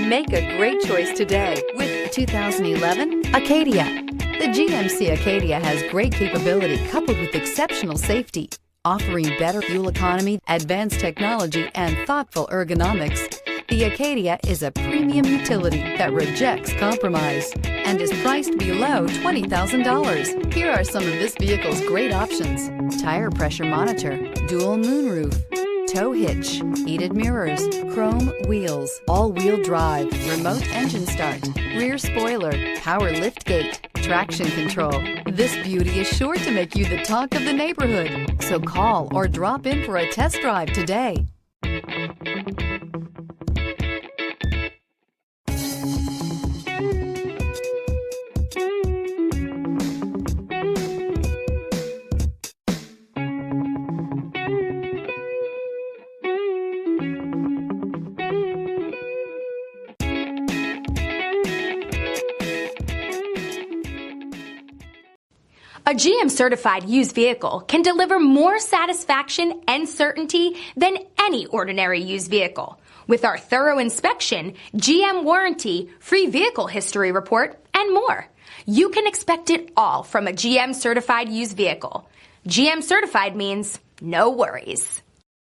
Make a great choice today with 2011 Acadia. The GMC Acadia has great capability coupled with exceptional safety, offering better fuel economy, advanced technology, and thoughtful ergonomics. The Acadia is a premium utility that rejects compromise and is priced below $20,000. Here are some of this vehicle's great options: tire pressure monitor, dual moonroof, tow hitch, heated mirrors, chrome wheels, all-wheel drive, remote engine start, rear spoiler, power liftgate, traction control. This beauty is sure to make you the talk of the neighborhood. So call or drop in for a test drive today. A GM-certified used vehicle can deliver more satisfaction and certainty than any ordinary used vehicle. With our thorough inspection, GM warranty, free vehicle history report, and more. You can expect it all from a GM-certified used vehicle. GM-certified means no worries.